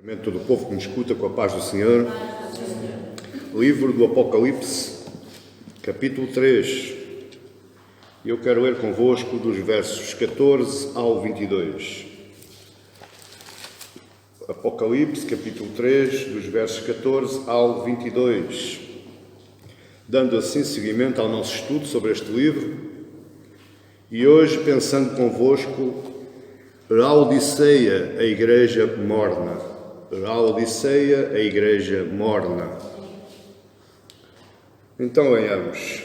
Todo o povo que me escuta, com a paz do Senhor. Livro do Apocalipse, capítulo 3. Eu quero ler convosco dos versos 14 ao 22. Apocalipse, capítulo 3, dos versos 14 ao 22. Dando assim seguimento ao nosso estudo sobre este livro. E hoje, pensando convosco, Laodiceia, a igreja morna. Laodiceia, a igreja morna. Então leiamos.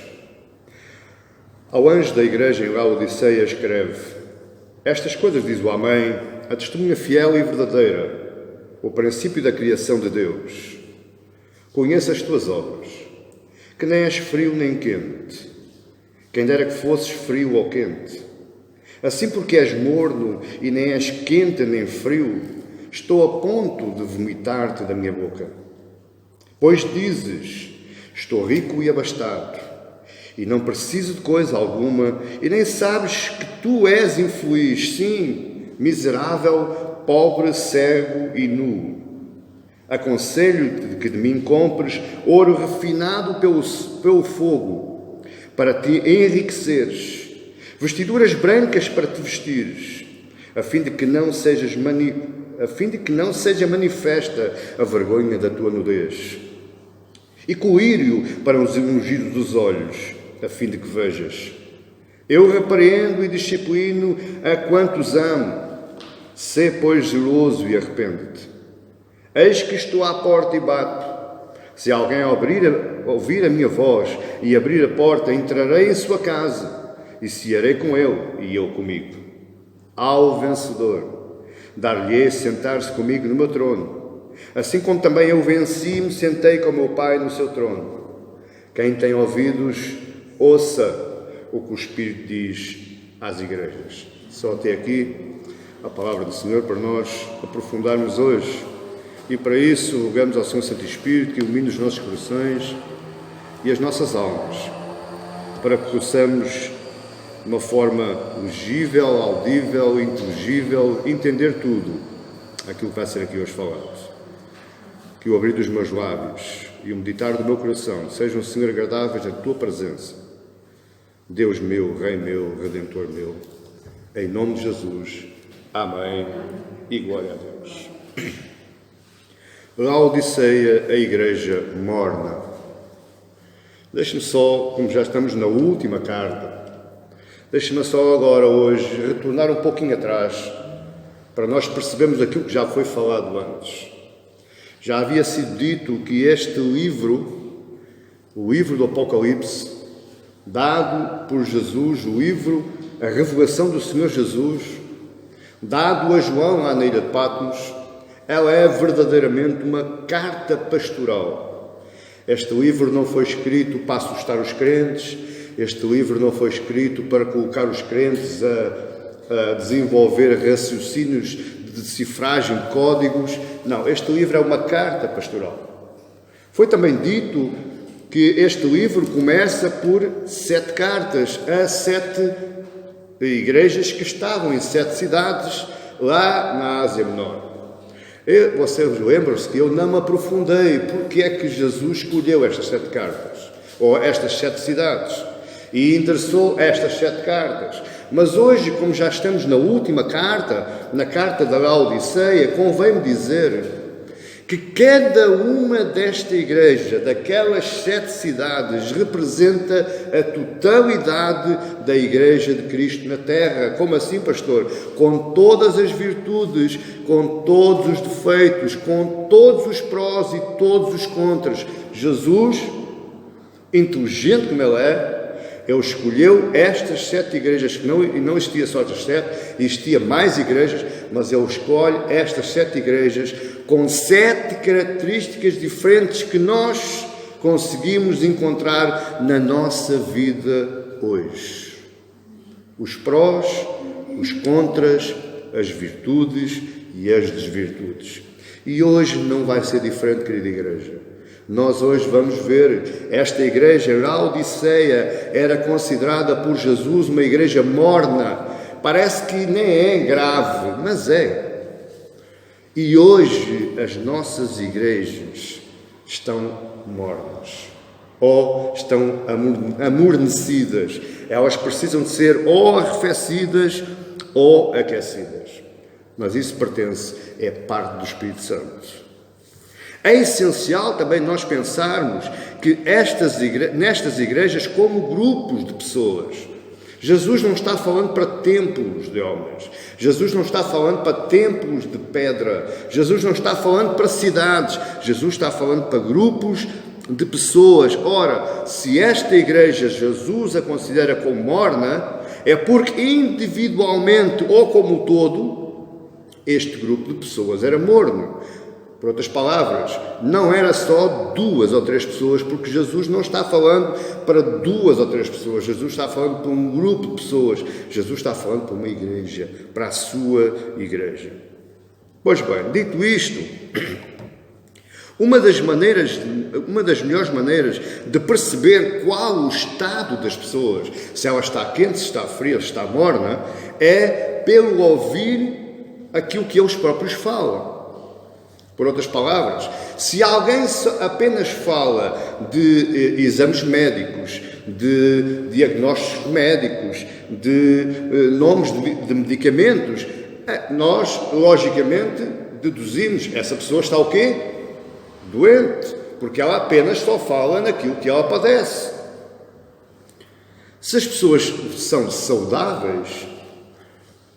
Ao anjo da igreja em Laodiceia escreve: Estas coisas diz o Amém, a testemunha fiel e verdadeira, o princípio da criação de Deus. Conheço as tuas obras, que nem és frio nem quente. Quem dera que fosses frio ou quente. Assim porque és morno e nem és quente nem frio, estou a ponto de vomitar-te da minha boca. Pois dizes: estou rico e abastado, e não preciso de coisa alguma, e nem sabes que tu és infeliz, sim, miserável, pobre, cego e nu. Aconselho-te que de mim compres ouro refinado pelo fogo, para te enriqueceres, vestiduras brancas para te vestires, a fim de que não seja manifesta a vergonha da tua nudez, e colírio para os ungidos dos olhos, a fim de que vejas. Eu repreendo e disciplino a quantos amo. Sê, pois, zeloso e arrepende-te. Eis que estou à porta e bato. Se alguém ouvir a minha voz e abrir a porta, entrarei em sua casa, e cearei com ele e ele comigo. Ao vencedor, dar-lhe-ei sentar-se comigo no meu trono, assim como também eu venci e me sentei com meu Pai no seu trono. Quem tem ouvidos, ouça o que o Espírito diz às igrejas. Só até aqui a palavra do Senhor para nós aprofundarmos hoje. E para isso rogamos ao Senhor Santo Espírito que ilumine os nossos corações e as nossas almas, para que possamos, de uma forma legível, audível, inteligível, entender tudo aquilo que vai ser aqui hoje falado. Que o abrir dos meus lábios e o meditar do meu coração sejam, Senhor, agradáveis na Tua presença. Deus meu, Rei meu, Redentor meu, em nome de Jesus. Amém e glória a Deus. Laodiceia, a igreja morna. Deixe-me só, como já estamos na última carta, deixe-me só agora, hoje, retornar um pouquinho atrás, para nós percebermos aquilo que já foi falado antes. Já havia sido dito que este livro, o livro do Apocalipse, dado por Jesus, o livro, a revelação do Senhor Jesus, dado a João lá na ilha de Patmos, ela é verdadeiramente uma carta pastoral. Este livro não foi escrito para assustar os crentes, este livro não foi escrito para colocar os crentes a desenvolver raciocínios de decifragem de códigos. Não, este livro é uma carta pastoral. Foi também dito que este livro começa por 7 cartas a 7 igrejas que estavam em 7 cidades lá na Ásia Menor. Vocês lembram-se que eu não me aprofundei porque é que Jesus escolheu estas 7 cartas, ou estas 7 cidades, e endereçou estas 7 cartas. Mas hoje, como já estamos na última carta, na carta da Laodiceia, convém-me dizer que cada uma desta igreja, daquelas 7 cidades, representa a totalidade da igreja de Cristo na terra. Como assim, pastor? Com todas as virtudes, com todos os defeitos, com todos os prós e todos os contras. Jesus, inteligente como Ele é, Ele escolheu estas 7 igrejas, que não existia só estas 7, existia mais igrejas, mas Ele escolhe estas 7 igrejas com 7 características diferentes que nós conseguimos encontrar na nossa vida hoje. Os prós, os contras, as virtudes e as desvirtudes. E hoje não vai ser diferente, querida igreja. Nós hoje vamos ver esta igreja, Laodiceia, era considerada por Jesus uma igreja morna. Parece que nem é grave, mas é. E hoje as nossas igrejas estão mornas ou estão amornecidas. Elas precisam de ser ou arrefecidas ou aquecidas. Mas isso é parte do Espírito Santo. É essencial também nós pensarmos que nestas igrejas, como grupos de pessoas, Jesus não está falando para templos de homens, Jesus não está falando para templos de pedra, Jesus não está falando para cidades, Jesus está falando para grupos de pessoas. Ora, se esta igreja Jesus a considera como morna, é porque individualmente ou como um todo, este grupo de pessoas era morno. Por outras palavras, não era só 2 ou 3 pessoas, porque Jesus não está falando para 2 ou 3 pessoas, Jesus está falando para um grupo de pessoas, Jesus está falando para uma igreja, para a sua igreja. Pois bem, dito isto, uma das melhores maneiras de perceber qual o estado das pessoas, se ela está quente, se está fria, se está morna, é pelo ouvir aquilo que eles próprios falam. Por outras palavras, se alguém apenas fala de exames médicos, de diagnósticos médicos, de nomes de medicamentos, nós, logicamente, deduzimos, essa pessoa está o quê? Doente, porque ela apenas só fala naquilo que ela padece. Se as pessoas são saudáveis,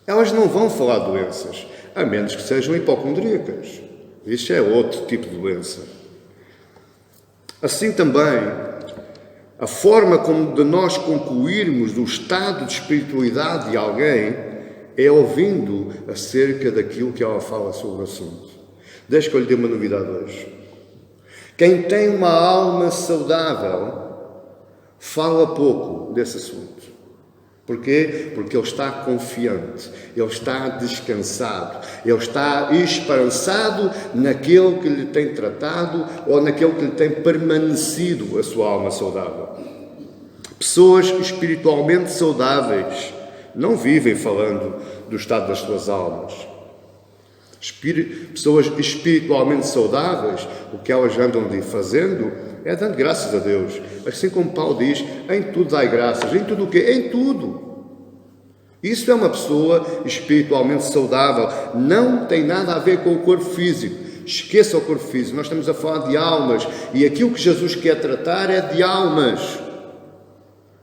elas não vão falar de doenças, a menos que sejam hipocondríacas. Isso é outro tipo de doença. Assim também, a forma como de nós concluirmos o estado de espiritualidade de alguém é ouvindo acerca daquilo que ela fala sobre o assunto. Deixe que eu lhe dê uma novidade hoje. Quem tem uma alma saudável fala pouco desse assunto. Porquê? Porque ele está confiante, ele está descansado, ele está esperançado naquele que lhe tem tratado ou naquele que lhe tem permanecido a sua alma saudável. Pessoas espiritualmente saudáveis não vivem falando do estado das suas almas. Pessoas espiritualmente saudáveis, o que elas andam fazendo é dando graças a Deus. Assim como Paulo diz, em tudo dai graças. Em tudo o quê? Em tudo. Isso é uma pessoa espiritualmente saudável. Não tem nada a ver com o corpo físico. Esqueça o corpo físico. Nós estamos a falar de almas. E aquilo que Jesus quer tratar é de almas.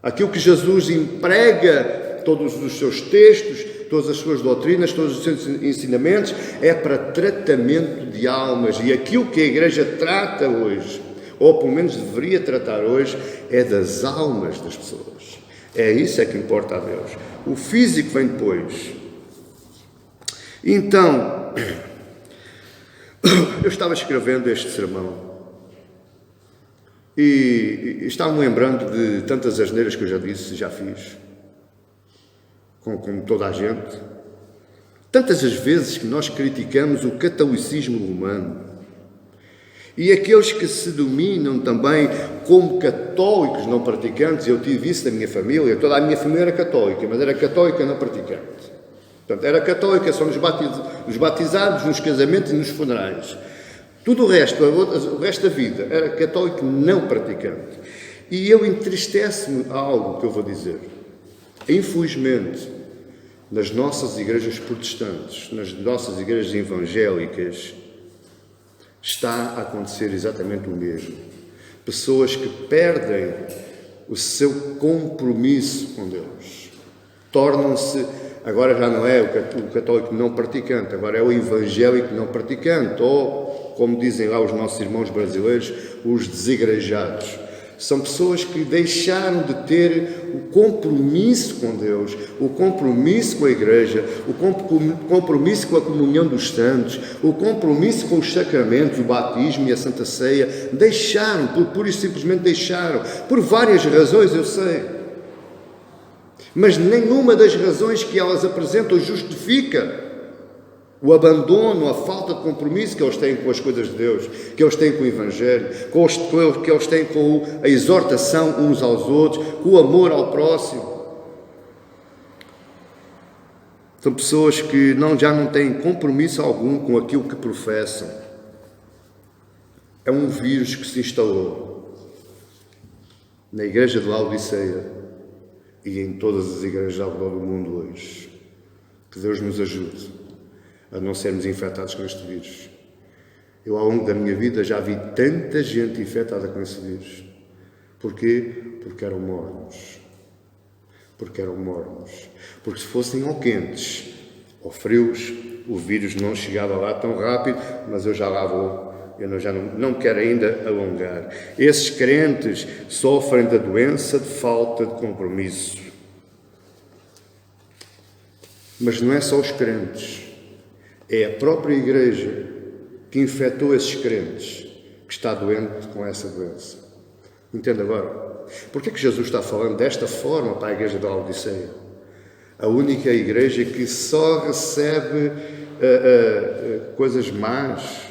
Aquilo que Jesus emprega, todos os seus textos, todas as suas doutrinas, todos os seus ensinamentos, é para tratamento de almas. E aquilo que a Igreja trata hoje, ou pelo menos deveria tratar hoje, é das almas das pessoas. É isso que importa a Deus. O físico vem depois. Então, eu estava escrevendo este sermão e estava-me lembrando de tantas asneiras que eu já disse, já fiz, como toda a gente. Tantas as vezes que nós criticamos o catolicismo romano. E aqueles que se dominam também como católicos não praticantes, eu tive isso na minha família, toda a minha família era católica, mas era católica não praticante. Portanto, era católica só nos batizados, nos casamentos e nos funerais. Tudo o resto da vida, era católico não praticante. E eu entristece-me algo que eu vou dizer. Infelizmente, nas nossas igrejas protestantes, nas nossas igrejas evangélicas, está a acontecer exatamente o mesmo. Pessoas que perdem o seu compromisso com Deus. Tornam-se, agora já não é o católico não praticante, agora é o evangélico não praticante, ou, como dizem lá os nossos irmãos brasileiros, os desigrejados. São pessoas que deixaram de ter o compromisso com Deus, o compromisso com a Igreja, o compromisso com a comunhão dos santos, o compromisso com os sacramentos, o batismo e a Santa Ceia. Deixaram, pura e simplesmente deixaram, por várias razões, eu sei. Mas nenhuma das razões que elas apresentam justifica o abandono, a falta de compromisso que eles têm com as coisas de Deus, que eles têm com o Evangelho, que eles têm com a exortação uns aos outros, com o amor ao próximo. São pessoas que já não têm compromisso algum com aquilo que professam. é um vírus que se instalou na igreja de Laodiceia e em todas as igrejas ao redor do mundo hoje. Que Deus nos ajude a não sermos infectados com este vírus. Eu, ao longo da minha vida, já vi tanta gente infectada com esse vírus. Porquê? Porque eram mornos. Porque eram mornos. Porque se fossem ou quentes ou frios, o vírus não chegava lá tão rápido, mas eu já lá vou. Eu já não quero ainda alongar. Esses crentes sofrem da doença de falta de compromisso. Mas não é só os crentes. É a própria igreja que infectou esses crentes que está doente com essa doença. Entende agora? Porquê que Jesus está falando desta forma para a igreja da Laodiceia? A única igreja que só recebe coisas más.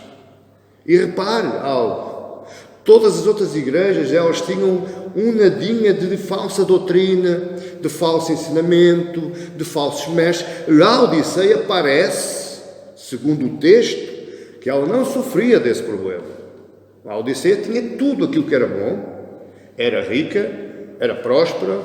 E repare algo, todas as outras igrejas, elas tinham um nadinha de falsa doutrina, de falso ensinamento, de falsos mestres. Laodiceia parece, segundo o texto, que ela não sofria desse problema. Laodiceia tinha tudo aquilo que era bom, era rica, era próspera,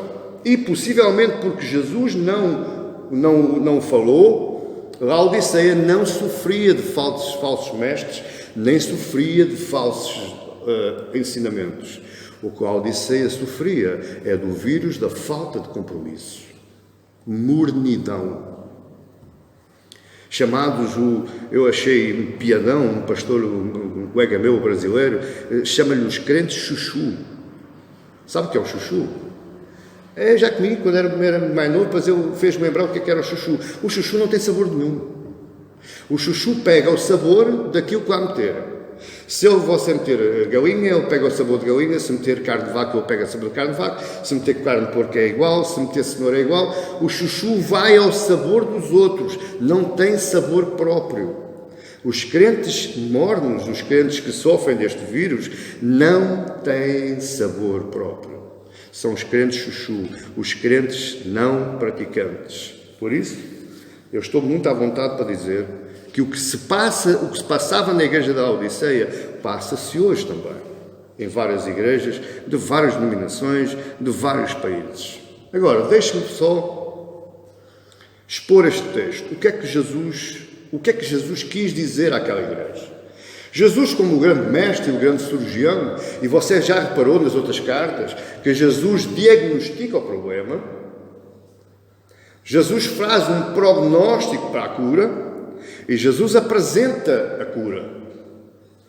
e possivelmente porque Jesus não falou, Laodiceia não sofria de falsos mestres, nem sofria de falsos ensinamentos. O que a Laodiceia sofria é do vírus da falta de compromisso. Mornidão. Chamados, eu achei um piadão, um pastor, um colega meu brasileiro, chama-lhe os crentes chuchu. Sabe o que é o chuchu? Já comigo, quando era mais novo, mas ele fez-me lembrar o que era o chuchu. O chuchu não tem sabor nenhum. O chuchu pega o sabor daquilo que lá meter. Se você meter galinha, ele pega o sabor de galinha. Se meter carne de vaca, ele pega o sabor de carne de vaca. Se meter carne de porco é igual. Se meter cenoura é igual. O chuchu vai ao sabor dos outros. Não tem sabor próprio. Os crentes mornos, os crentes que sofrem deste vírus, não têm sabor próprio. São os crentes chuchu, os crentes não praticantes. Por isso, eu estou muito à vontade para dizer que o que se passava na igreja da Laodiceia, passa-se hoje também, em várias igrejas, de várias denominações, de vários países. Agora, deixe-me só expor este texto. O que é que Jesus quis dizer àquela igreja? Jesus, como o grande mestre, o grande cirurgião, e você já reparou nas outras cartas, que Jesus diagnostica o problema, Jesus faz um prognóstico para a cura, e Jesus apresenta a cura.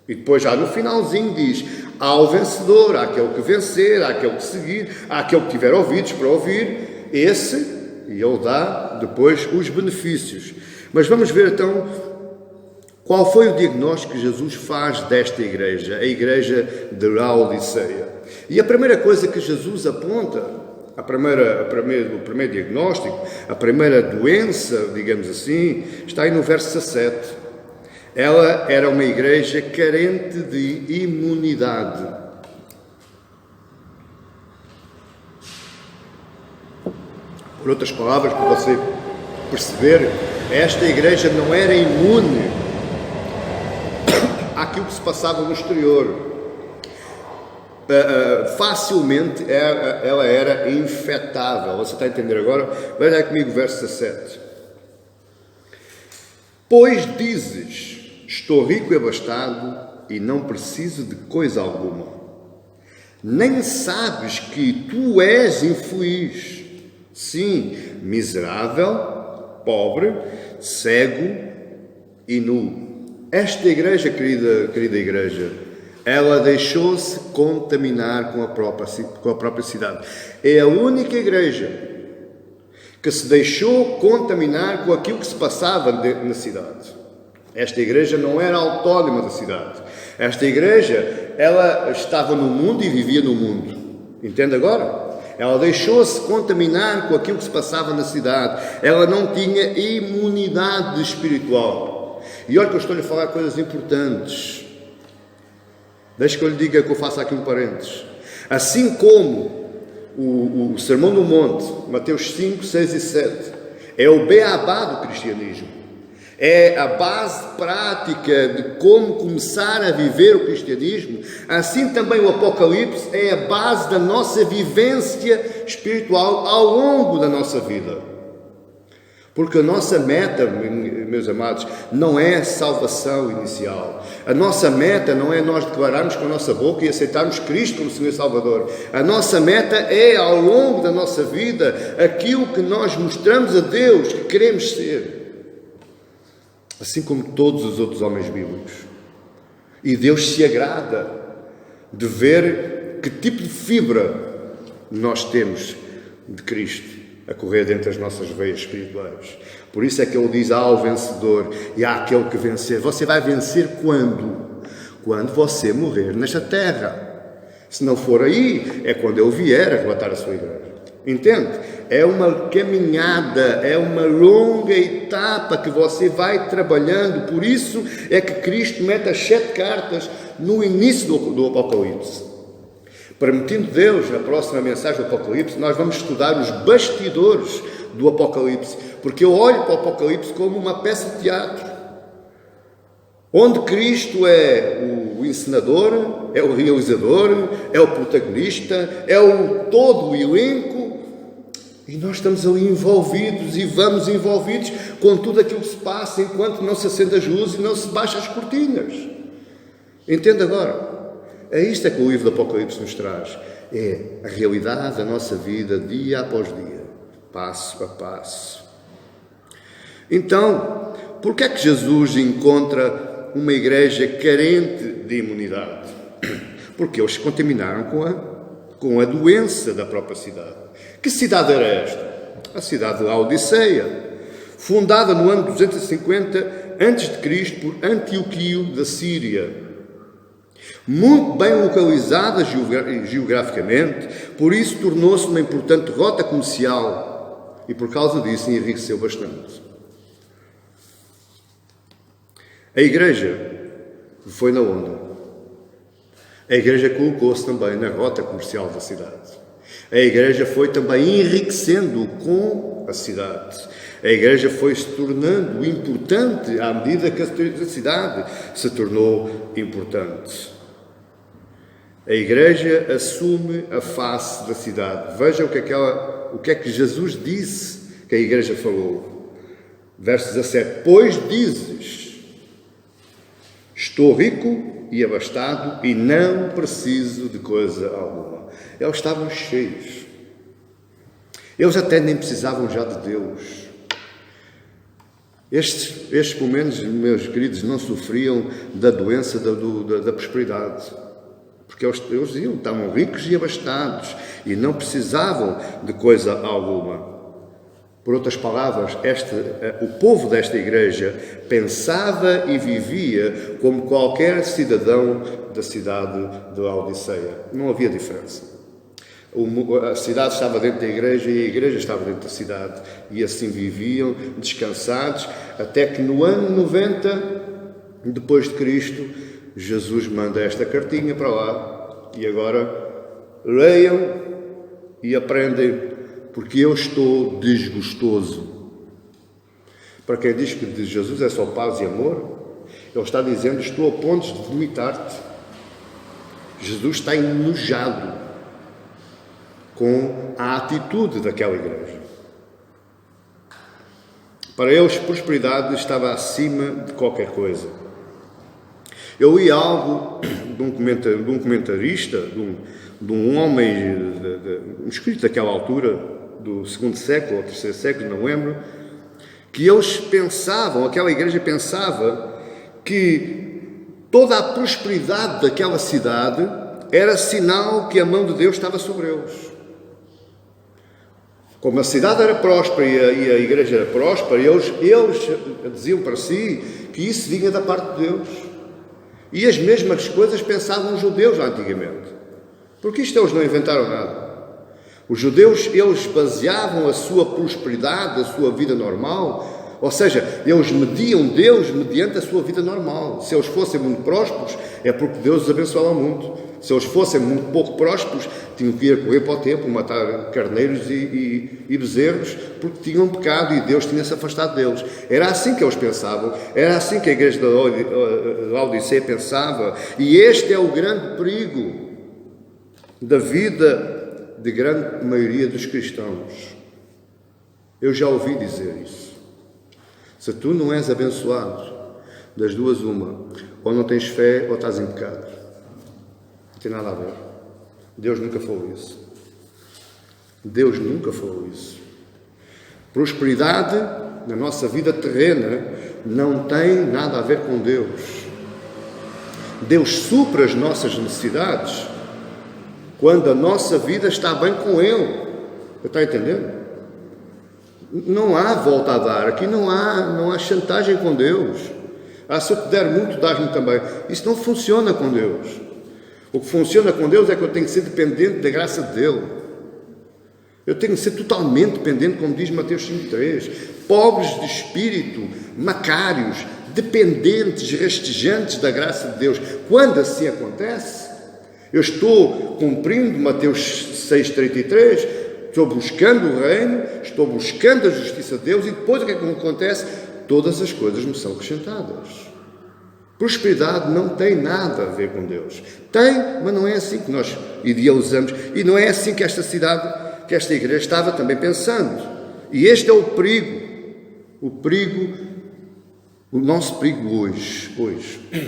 E depois, já no finalzinho, diz: há o vencedor, há aquele que vencer, há aquele que seguir, há aquele que tiver ouvidos para ouvir, e ele dá depois os benefícios. Mas vamos ver então qual foi o diagnóstico que Jesus faz desta igreja, a igreja de Laodiceia. E a primeira coisa que Jesus aponta, o primeiro diagnóstico, a primeira doença, digamos assim, está aí no verso 17. Ela era uma igreja carente de imunidade. Por outras palavras, para você perceber, esta igreja não era imune àquilo que se passava no exterior. Facilmente ela era infectável. Você está a entender agora? Veja comigo o verso 17. Pois dizes: estou rico e abastado e não preciso de coisa alguma. Nem sabes que tu és infeliz, sim, miserável, pobre, cego e nu. Esta igreja, querida igreja, ela deixou-se contaminar com a própria cidade. É a única igreja que se deixou contaminar com aquilo que se passava na cidade. Esta igreja não era autónoma da cidade. Esta igreja, ela estava no mundo e vivia no mundo. Entende agora? Ela deixou-se contaminar com aquilo que se passava na cidade. Ela não tinha imunidade espiritual. E olha que eu estou-lhe a falar coisas importantes. Deixe que eu lhe diga, que eu faça aqui um parênteses. Assim como o Sermão do Monte, Mateus 5, 6 e 7, é o beabá do cristianismo. é a base prática de como começar a viver o cristianismo, assim também o Apocalipse é a base da nossa vivência espiritual ao longo da nossa vida. Porque a nossa meta, meus amados, não é salvação inicial. A nossa meta não é nós declararmos com a nossa boca e aceitarmos Cristo como Senhor e Salvador. A nossa meta é, ao longo da nossa vida, aquilo que nós mostramos a Deus que queremos ser. Assim como todos os outros homens bíblicos. E Deus se agrada de ver que tipo de fibra nós temos de Cristo a correr dentro das nossas veias espirituais. Por isso é que ele diz ao vencedor e àquele que vencer. Você vai vencer quando? Quando você morrer nesta terra. Se não for aí, é quando ele vier arrebatar a sua igreja. Entende? É uma caminhada, é uma longa etapa que você vai trabalhando. Por isso é que Cristo mete as 7 cartas no início do Apocalipse. Permitindo Deus, na próxima mensagem do Apocalipse, nós vamos estudar os bastidores do Apocalipse, porque eu olho para o Apocalipse como uma peça de teatro, onde Cristo é o encenador, é o realizador, é o protagonista, é todo o elenco, e nós estamos ali envolvidos e vamos envolvidos com tudo aquilo que se passa enquanto não se acende as luzes e não se baixam as cortinas. Entende agora? É isto que o livro do Apocalipse nos traz. É a realidade da nossa vida, dia após dia, passo a passo. Então, por que é que Jesus encontra uma igreja carente de imunidade? Porque eles se contaminaram com a doença da própria cidade. Que cidade era esta? A cidade de Laodiceia, fundada no ano 250 a.C. por Antioquio da Síria. Muito bem localizada geograficamente, por isso tornou-se uma importante rota comercial e por causa disso enriqueceu bastante. A igreja foi na onda. A igreja colocou-se também na rota comercial da cidade. A igreja foi também enriquecendo com a cidade. A igreja foi se tornando importante à medida que a cidade se tornou importante. A igreja assume a face da cidade. Veja o que é que Jesus disse que a igreja falou. Verso 17. Pois dizes, estou rico e abastado e não preciso de coisa alguma. Eles estavam cheios. Eles até nem precisavam já de Deus. Estes, pelo menos, meus queridos, não sofriam da doença da prosperidade. Porque eles diziam, estavam ricos e abastados e não precisavam de coisa alguma. Por outras palavras, o povo desta igreja pensava e vivia como qualquer cidadão da cidade de Laodiceia. Não havia diferença. A cidade estava dentro da igreja e a igreja estava dentro da cidade. E assim viviam, descansados, até que no ano 90, depois de Cristo, Jesus manda esta cartinha para lá. E agora, leiam e aprendem, porque eu estou desgostoso. Para quem diz que de Jesus é só paz e amor, ele está dizendo, estou a pontos de vomitar-te. Jesus está enojado com a atitude daquela igreja. Para eles, prosperidade estava acima de qualquer coisa. Eu li algo de um comentarista, de um homem, um escrito daquela altura, do 2º século ou 3º século, não lembro, que eles pensavam, aquela igreja pensava, que toda a prosperidade daquela cidade era sinal que a mão de Deus estava sobre eles. Como a cidade era próspera e a igreja era próspera, eles diziam para si que isso vinha da parte de Deus. E as mesmas coisas pensavam os judeus antigamente. Porque isto eles não inventaram nada. Os judeus, eles baseavam a sua prosperidade, a sua vida normal, ou seja, eles mediam Deus mediante a sua vida normal. Se eles fossem muito prósperos, é porque Deus os abençoava muito. Se eles fossem muito pouco prósperos, tinham que ir correr para o templo, matar carneiros e bezerros, porque tinham pecado e Deus tinha-se afastado deles. Era assim que eles pensavam, era assim que a igreja da Laodiceia pensava, e este é o grande perigo da vida de grande maioria dos cristãos. Eu já ouvi dizer isso. Se tu não és abençoado, das duas uma, ou não tens fé ou estás em pecado. Não tem nada a ver. Deus nunca falou isso. Deus nunca falou isso. Prosperidade na nossa vida terrena não tem nada a ver com Deus. Deus supra as nossas necessidades quando a nossa vida está bem com Ele. Está a entender? Não há volta a dar. Aqui não há chantagem com Deus. Se eu te der muito, dás-me também. Isso não funciona com Deus. O que funciona com Deus é que eu tenho que ser dependente da graça dEle. Eu tenho que ser totalmente dependente, como diz Mateus 5,3. Pobres de espírito, macários, dependentes, rastejantes da graça de Deus. Quando assim acontece, eu estou cumprindo Mateus 6,33, estou buscando o reino, estou buscando a justiça de Deus, e depois o que é que acontece? Todas as coisas me são acrescentadas. Prosperidade não tem nada a ver com Deus. Tem, mas não é assim que nós idealizamos. E não é assim que esta cidade, que esta igreja estava também pensando. E este é o perigo. O nosso perigo hoje.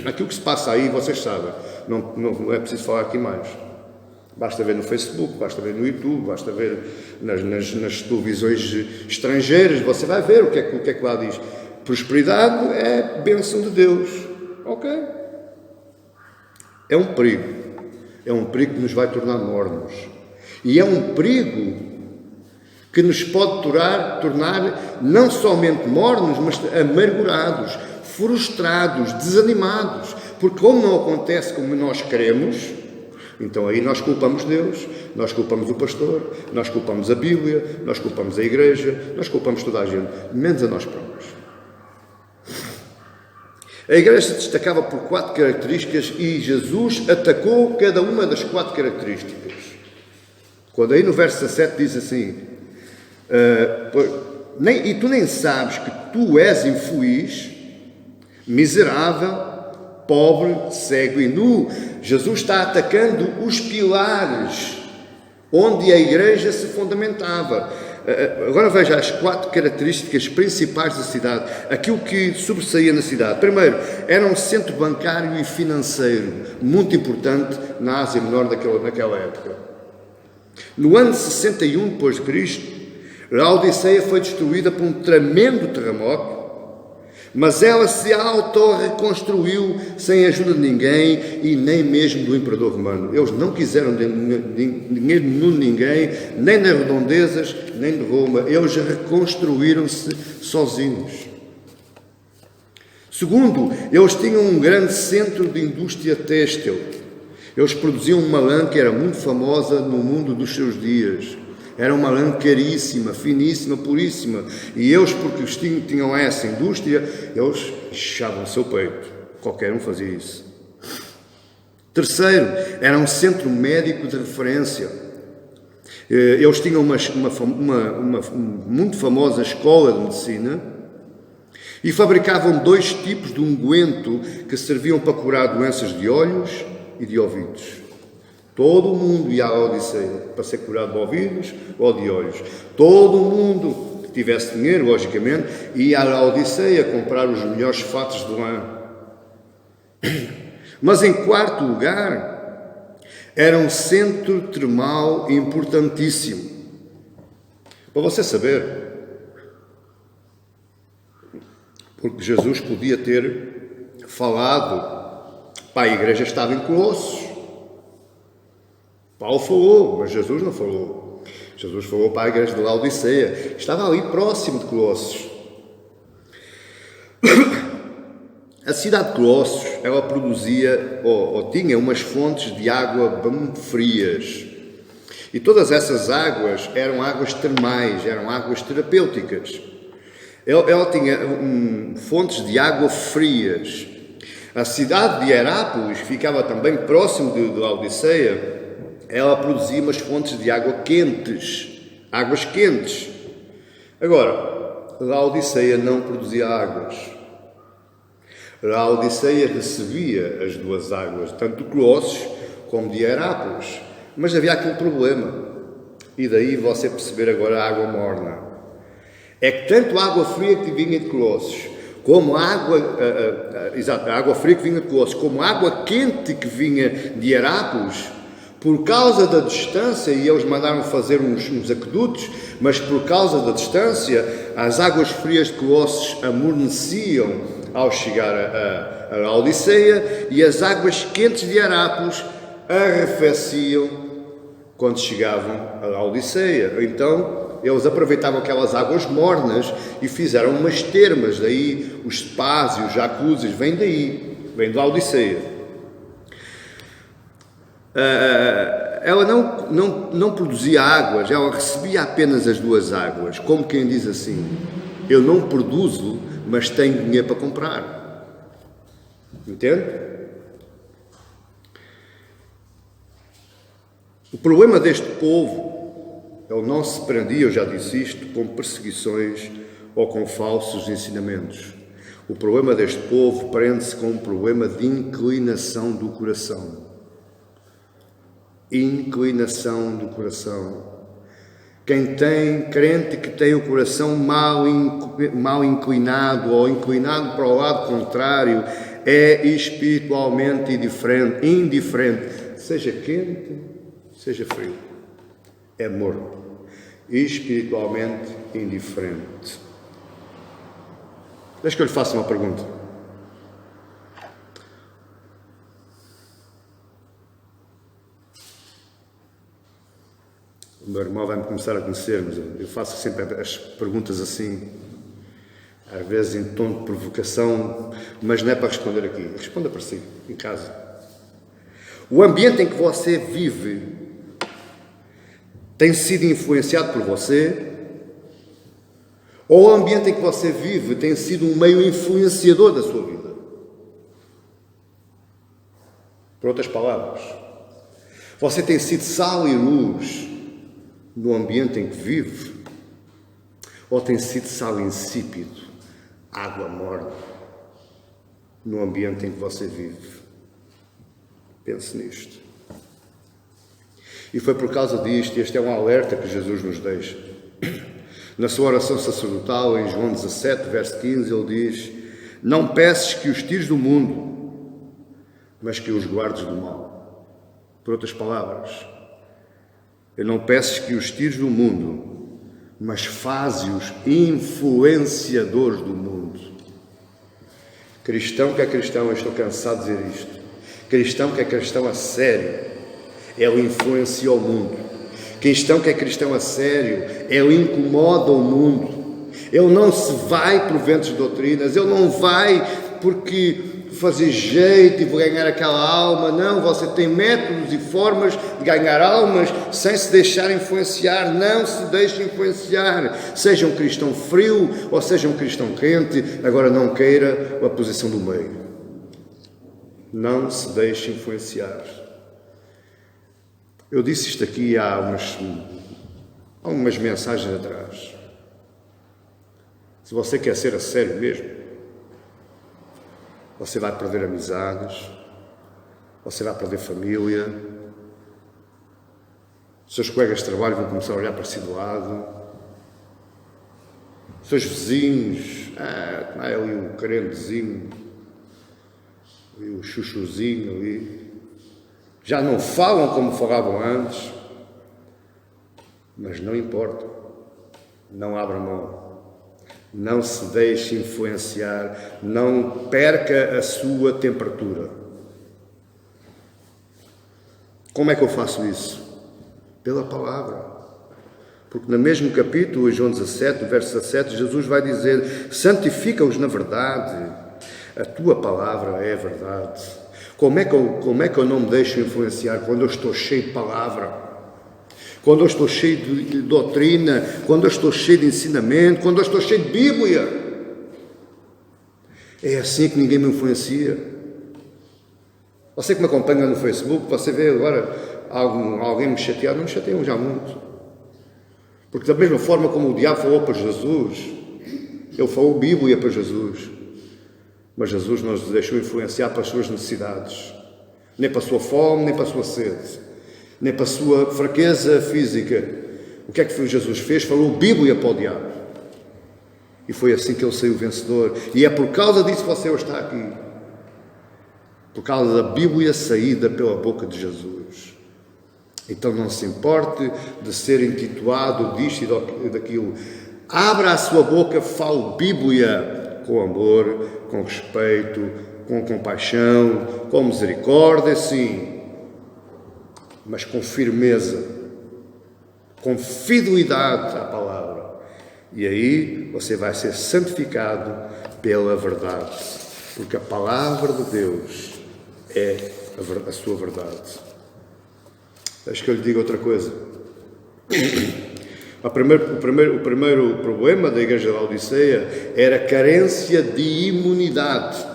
Aquilo que se passa aí, vocês sabem. Não é preciso falar aqui mais. Basta ver no Facebook, basta ver no YouTube, basta ver nas televisões estrangeiras. Você vai ver o que é que lá diz. Prosperidade é bênção de Deus. Ok. É um perigo. É um perigo que nos vai tornar mornos. E é um perigo que nos pode tornar não somente mornos, mas amargurados, frustrados, desanimados. Porque como não acontece como nós queremos, então aí nós culpamos Deus, nós culpamos o pastor, nós culpamos a Bíblia, nós culpamos a igreja, nós culpamos toda a gente, menos a nós próprios. A igreja se destacava por 4 características e Jesus atacou cada uma das 4 características. Quando aí no verso 17 diz assim, e tu nem sabes que tu és infeliz, miserável, pobre, cego e nu. Jesus está atacando os pilares onde a igreja se fundamentava. Agora veja as 4 características principais da cidade, aquilo que sobressaía na cidade. Primeiro, era um centro bancário e financeiro muito importante na Ásia Menor naquela época. No ano 61 d.C., Laodiceia foi destruída por um tremendo terremoto, mas ela se auto-reconstruiu sem ajuda de ninguém e nem mesmo do imperador romano. Eles não quiseram dinheiro de ninguém, nem das redondezas, nem de Roma. Eles reconstruíram-se sozinhos. Segundo, eles tinham um grande centro de indústria têxtil. Eles produziam uma lã que era muito famosa no mundo dos seus dias. Era uma lã caríssima, finíssima, puríssima. E eles, porque tinham essa indústria, eles inchavam o seu peito. Qualquer um fazia isso. Terceiro, era um centro médico de referência. Eles tinham uma muito famosa escola de medicina e fabricavam 2 tipos de unguento que serviam para curar doenças de olhos e de ouvidos. Todo o mundo ia à Laodiceia para ser curado de ouvidos ou de olhos. Todo o mundo que tivesse dinheiro, logicamente, ia à Laodiceia comprar os melhores fatos de lã. Mas em quarto lugar, era um centro termal importantíssimo. Para você saber, porque Jesus podia ter falado para a igreja que estava em Colossos. Paulo falou, mas Jesus não falou. Jesus falou para a igreja de Laodiceia. Estava ali próximo de Colossos. A cidade de Colossos, ela produzia, ou tinha umas fontes de água bem frias. E todas essas águas eram águas termais, eram águas terapêuticas. Ela tinha fontes de água frias. A cidade de Herápolis ficava também próximo de Laodiceia. Ela produzia umas fontes de águas quentes. Agora, Laodiceia não produzia águas. Laodiceia recebia as duas águas, tanto de Colossos como de Herápolis. Mas havia aquele problema. E daí você perceber agora a água morna. É que tanto a água fria que vinha de Colossos, como a água fria que vinha de Colossos, como a água quente que vinha de Herápolis, por causa da distância, e eles mandaram fazer uns aquedutos, mas por causa da distância, as águas frias de Colossos amorneciam ao chegar a Laodiceia, e as águas quentes de Herápolis arrefeciam quando chegavam a Laodiceia. Então, eles aproveitavam aquelas águas mornas e fizeram umas termas, daí os spas e os jacuzzis, vem de Laodiceia. Ela não produzia águas, ela recebia apenas as duas águas, como quem diz assim: eu não produzo, mas tenho dinheiro para comprar. Entende? O problema deste povo, ele não se prendia, eu já disse isto, com perseguições ou com falsos ensinamentos. O problema deste povo prende-se com um problema de inclinação do coração. Inclinação do coração. Quem tem, crente que tem o coração mal inclinado ou inclinado para o lado contrário, é espiritualmente indiferente, seja quente, seja frio, é morno, espiritualmente indiferente. Deixa que eu lhe faça uma pergunta. O meu irmão vai-me começar a conhecer, mas eu faço sempre as perguntas assim, às vezes em tom de provocação, mas não é para responder aqui. Responda para si, em casa. O ambiente em que você vive tem sido influenciado por você? Ou o ambiente em que você vive tem sido um meio influenciador da sua vida? Por outras palavras, você tem sido sal e luz no ambiente em que vive? Ou tem sido sal insípido, água morna, no ambiente em que você vive? Pense nisto. E foi por causa disto, este é um alerta que Jesus nos deixa. Na sua oração sacerdotal, em João 17, verso 15, ele diz: não peças que os tires do mundo, mas que os guardes do mal. Por outras palavras, eu não peço que os tires do mundo, mas faze-os influenciadores do mundo. Cristão que é cristão, eu estou cansado de dizer isto. Cristão que é cristão a sério, ele influencia o mundo. Cristão que é cristão a sério, ele incomoda o mundo. Ele não se vai por ventos de doutrinas, ele não vai porque fazer jeito e vou ganhar aquela alma. Não, você tem métodos e formas de ganhar almas sem se deixar influenciar. Não se deixe influenciar. Seja um cristão frio ou seja um cristão quente, agora não queira a posição do meio. Não se deixe influenciar. Eu disse isto aqui há umas mensagens atrás. Se você quer ser a sério mesmo, você vai perder amizades, você vai perder família, seus colegas de trabalho vão começar a olhar para si do lado, seus vizinhos, ali o carentezinho, ali o chuchuzinho ali, já não falam como falavam antes, mas não importa, não abra mão. Não se deixe influenciar, não perca a sua temperatura. Como é que eu faço isso? Pela palavra. Porque no mesmo capítulo, João 17, verso 17, Jesus vai dizer: santifica-os na verdade, a tua palavra é verdade. Como é que eu não me deixo influenciar quando eu estou cheio de palavra? Quando eu estou cheio de doutrina, quando eu estou cheio de ensinamento, quando eu estou cheio de Bíblia. É assim que ninguém me influencia. Você que me acompanha no Facebook, você vê agora alguém me chatear, não me chateiam já muito. Porque da mesma forma como o diabo falou para Jesus, ele falou Bíblia para Jesus, mas Jesus não nos deixou influenciar para as suas necessidades, nem para a sua fome, nem para a sua sede, nem para a sua fraqueza física. O que é que Jesus fez? Falou Bíblia para o diabo. E foi assim que ele saiu vencedor. E é por causa disso que você está aqui. Por causa da Bíblia saída pela boca de Jesus. Então não se importe de ser intitulado disto e daquilo. Abra a sua boca, fale Bíblia com amor, com respeito, com compaixão, com misericórdia, sim. Mas com firmeza. Com fidelidade à palavra. E aí você vai ser santificado pela verdade. Porque a palavra de Deus é a sua verdade. Deixa que eu lhe diga outra coisa. O primeiro problema da igreja de Laodiceia era a carência de imunidade.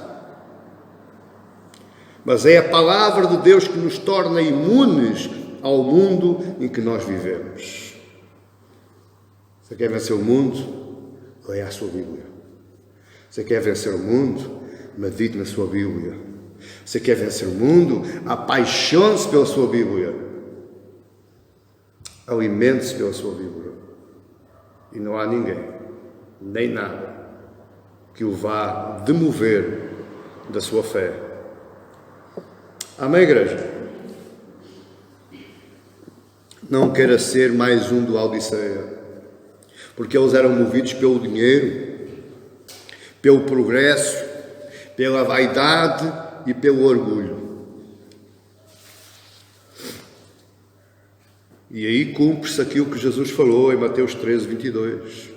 Mas é a palavra de Deus que nos torna imunes ao mundo em que nós vivemos. Você quer vencer o mundo? Leia a sua Bíblia. Você quer vencer o mundo? Medite na sua Bíblia. Você quer vencer o mundo? Apaixone-se pela sua Bíblia. Alimente-se pela sua Bíblia. E não há ninguém, nem nada, que o vá demover da sua fé. Amém, igreja? Não queira ser mais um do Laodiceia, porque eles eram movidos pelo dinheiro, pelo progresso, pela vaidade e pelo orgulho. E aí cumpre-se aquilo que Jesus falou em Mateus 13, 22.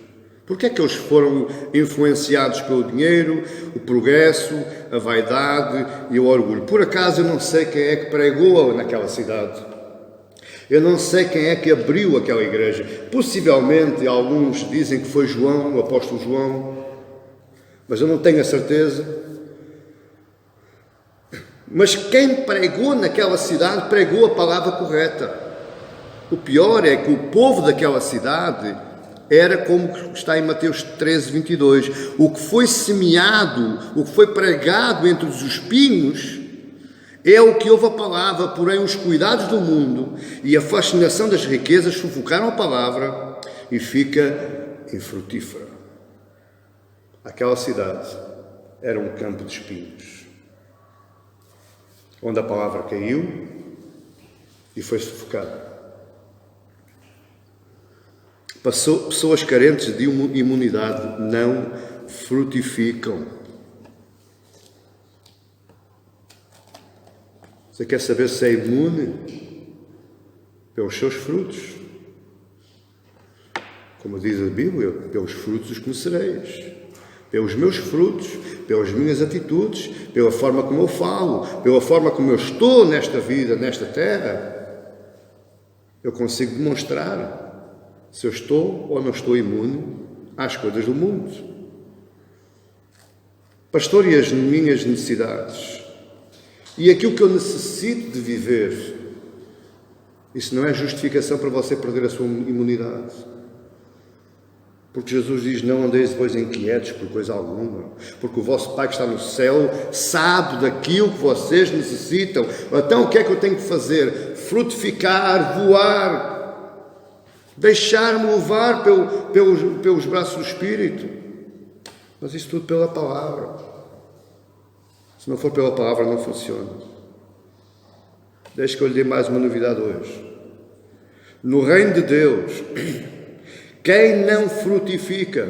Porquê é que eles foram influenciados pelo dinheiro, o progresso, a vaidade e o orgulho? Por acaso eu não sei quem é que pregou naquela cidade. Eu não sei quem é que abriu aquela igreja. Possivelmente alguns dizem que foi João, o apóstolo João, mas eu não tenho a certeza. Mas quem pregou naquela cidade pregou a palavra correta. O pior é que o povo daquela cidade era como está em Mateus 13, 22. O que foi semeado, o que foi pregado entre os espinhos, é o que ouve a palavra, porém os cuidados do mundo e a fascinação das riquezas sufocaram a palavra e fica infrutífera. Aquela cidade era um campo de espinhos, onde a palavra caiu e foi sufocada. Pessoas carentes de imunidade não frutificam. Você quer saber se é imune? Pelos seus frutos. Como diz a Bíblia, pelos frutos os conhecereis. Pelos meus frutos, pelas minhas atitudes, pela forma como eu falo, pela forma como eu estou nesta vida, nesta terra, eu consigo demonstrar se eu estou ou não estou imune às coisas do mundo. Pastor, e as minhas necessidades? E aquilo que eu necessito de viver, isso não é justificação para você perder a sua imunidade. Porque Jesus diz, não andeis depois inquietos por coisa alguma, porque o vosso Pai que está no céu sabe daquilo que vocês necessitam. Então o que é que eu tenho que fazer? Frutificar, voar, deixar-me levar pelos braços do Espírito. Mas isso tudo pela palavra. Se não for pela palavra, não funciona. Deixe que eu lhe dê mais uma novidade hoje. No reino de Deus, quem não frutifica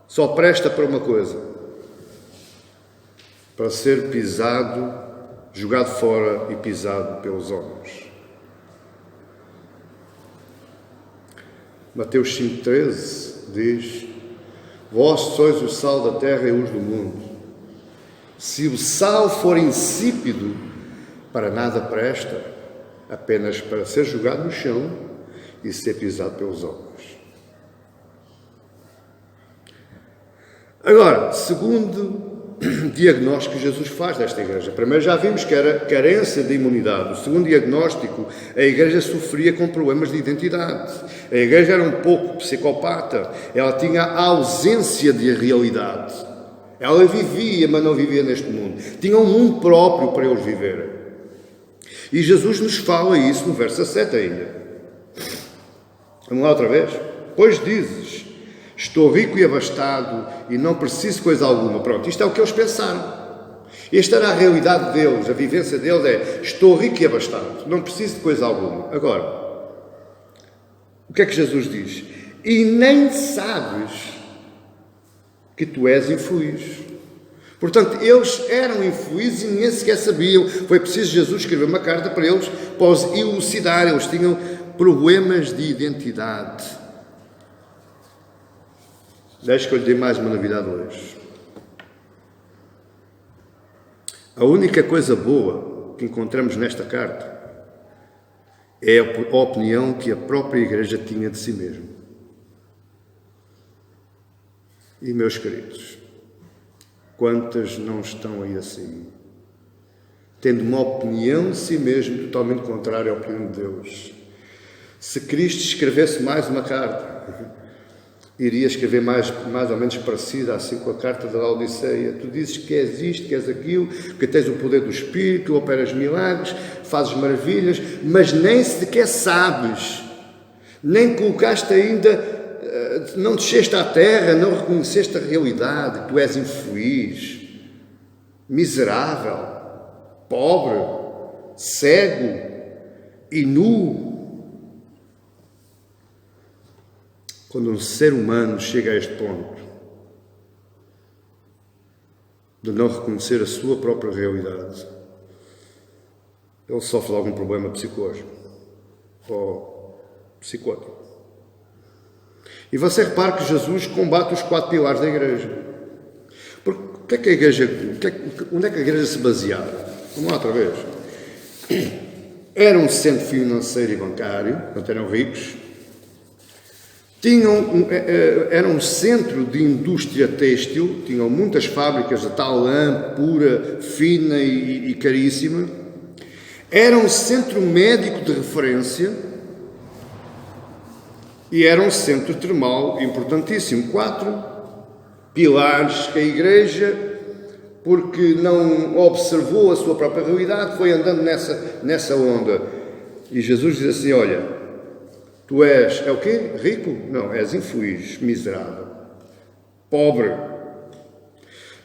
só presta para uma coisa: para ser pisado, jogado fora e pisado pelos homens. Mateus 5,13 diz: vós sois o sal da terra e a luz do mundo. Se o sal for insípido, para nada presta, apenas para ser jogado no chão e ser pisado pelos homens. Agora, segundo diagnóstico que Jesus faz desta igreja. Primeiro já vimos que era carência de imunidade. O segundo diagnóstico, a igreja sofria com problemas de identidade. A igreja era um pouco psicopata. Ela tinha a ausência de realidade. Ela vivia, mas não vivia neste mundo. Tinha um mundo próprio para eles viverem. E Jesus nos fala isso no verso 7 ainda. Vamos lá outra vez? Pois dizes, estou rico e abastado e não preciso de coisa alguma. Pronto, isto é o que eles pensaram. Esta era a realidade deles, a vivência deles é, estou rico e abastado, não preciso de coisa alguma. Agora, o que é que Jesus diz? E nem sabes que tu és infeliz. Portanto, eles eram infelizes e nem sequer sabiam. Foi preciso Jesus escrever uma carta para eles, para os elucidar. Eles tinham problemas de identidade. Deixe que eu lhe dê mais uma novidade hoje. A única coisa boa que encontramos nesta carta é a opinião que a própria igreja tinha de si mesma. E, meus queridos, quantas não estão aí assim? Tendo uma opinião de si mesmo totalmente contrária à opinião de Deus. Se Cristo escrevesse mais uma carta, iria escrever mais ou menos parecida assim com a carta da Laodiceia. Tu dizes que és isto, que és aquilo, que tens o poder do Espírito, operas milagres, fazes maravilhas, mas nem sequer sabes, nem colocaste ainda, não desceste à terra, não reconheceste a realidade. Tu és infeliz, miserável, pobre, cego e nu. Quando um ser humano chega a este ponto de não reconhecer a sua própria realidade, ele sofre de algum problema psicológico ou psicótico. E você repara que Jesus combate os 4 pilares da igreja. Porque onde é que a igreja se baseava? Vamos lá outra vez. Era um centro financeiro e bancário, portanto eram ricos. Era um centro de indústria têxtil, tinham muitas fábricas de tal lã pura, fina e caríssima. Era um centro médico de referência e era um centro termal importantíssimo. 4 pilares que a igreja, porque não observou a sua própria realidade, foi andando nessa onda. E Jesus diz assim, olha, tu és, é o quê? Rico? Não, és infeliz, miserável, pobre.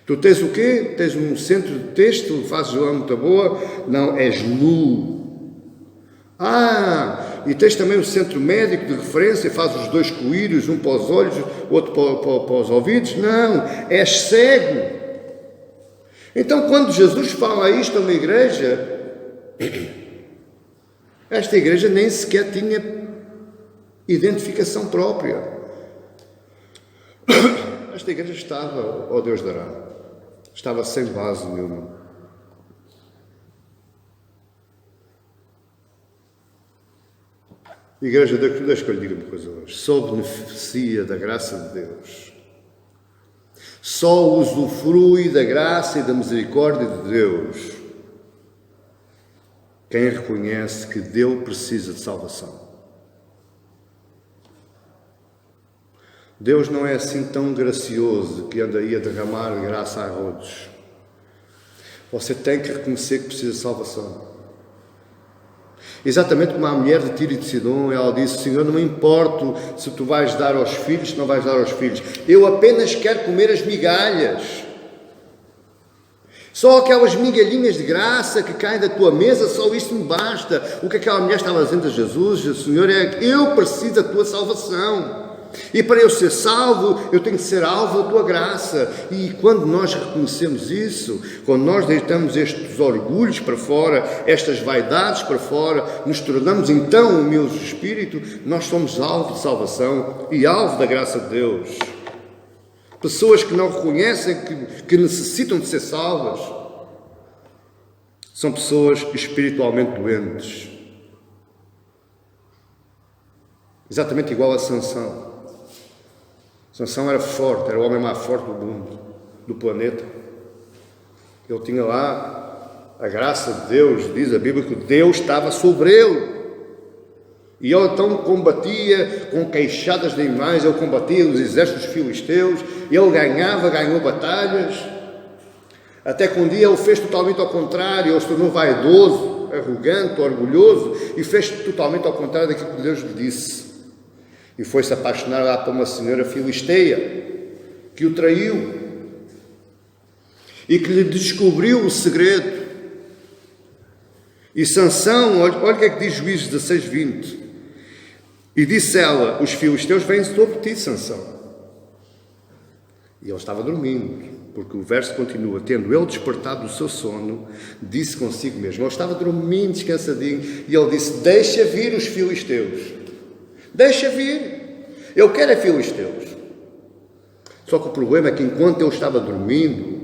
Tu tens o quê? Tens um centro de têxtil, fazes lã muito boa? Não, és nu. E tens também um centro médico de referência, fazes os 2 colírios, um para os olhos, outro para os ouvidos? Não, és cego. Então, quando Jesus fala isto a uma igreja, esta igreja nem sequer tinha identificação própria. Esta igreja estava, ó Deus dará, estava sem base nenhuma. Igreja, deixa que eu lhe diga uma coisa hoje. Só beneficia da graça de Deus. Só usufrui da graça e da misericórdia de Deus quem reconhece que dele precisa de salvação. Deus não é assim tão gracioso que anda aí a derramar graça a rodos. Você tem que reconhecer que precisa de salvação. Exatamente como a mulher de Tiro e de Sidom, ela disse, Senhor, não me importo se tu vais dar aos filhos, se não vais dar aos filhos. Eu apenas quero comer as migalhas. Só aquelas migalhinhas de graça que caem da tua mesa, só isso me basta. O que aquela mulher estava dizendo a Jesus, Senhor, é eu preciso da tua salvação. E para eu ser salvo, eu tenho que ser alvo da tua graça. E quando nós reconhecemos isso, quando nós deitamos estes orgulhos para fora, estas vaidades para fora, nos tornamos então humildes de espírito, nós somos alvo de salvação e alvo da graça de Deus. Pessoas que não reconhecem que necessitam de ser salvas, são pessoas espiritualmente doentes. Exatamente igual a Sansão. Sansão era forte, era o homem mais forte do mundo, do planeta. Ele tinha lá a graça de Deus, diz a Bíblia que Deus estava sobre ele. E ele então combatia com queixadas de animais, ele combatia os exércitos filisteus, ele ganhou batalhas, até que um dia ele fez totalmente ao contrário, ele se tornou vaidoso, arrogante, orgulhoso, e fez totalmente ao contrário daquilo que Deus lhe disse. E foi-se apaixonar lá por uma senhora filisteia, que o traiu, e que lhe descobriu o segredo. E Sansão, olha o que é que diz Juízes 16, 20. E disse ela: os filisteus vêm sobre ti, Sansão. E ele estava dormindo, porque o verso continua: tendo ele despertado do seu sono, disse consigo mesmo. Ele estava dormindo, descansadinho, e ele disse: deixa vir os filisteus. Deixa vir. Eu quero é filisteus. Só que o problema é que enquanto eu estava dormindo,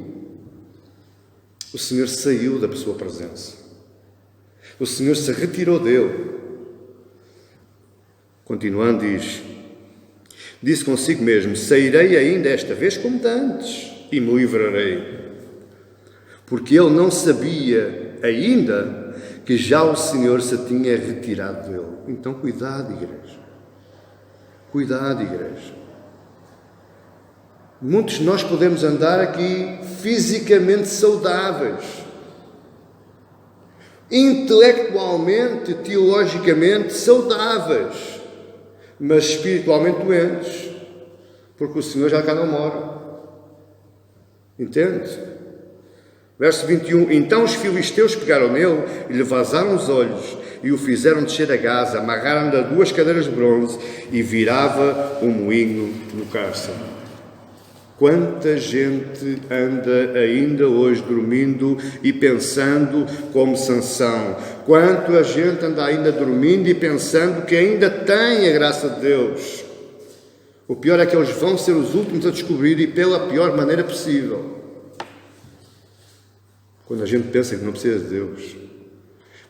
o Senhor saiu da sua presença. O Senhor se retirou dele. Continuando, disse consigo mesmo: sairei ainda esta vez como de antes, e me livrarei. Porque ele não sabia ainda que já o Senhor se tinha retirado dele. Então, cuidado, igreja. Cuidado, igreja. Muitos de nós podemos andar aqui fisicamente saudáveis, intelectualmente, teologicamente saudáveis, mas espiritualmente doentes, porque o Senhor já cá não mora. Entende? Verso 21. Então os filisteus pegaram nele e lhe vazaram os olhos e o fizeram descer a Gaza, amarraram-lhe a 2 cadeiras de bronze e virava um moinho no cárcere. Quanta gente anda ainda hoje dormindo e pensando como Sansão? Quanta gente anda ainda dormindo e pensando que ainda tem a graça de Deus? O pior é que eles vão ser os últimos a descobrir, e pela pior maneira possível. Quando a gente pensa que não precisa de Deus,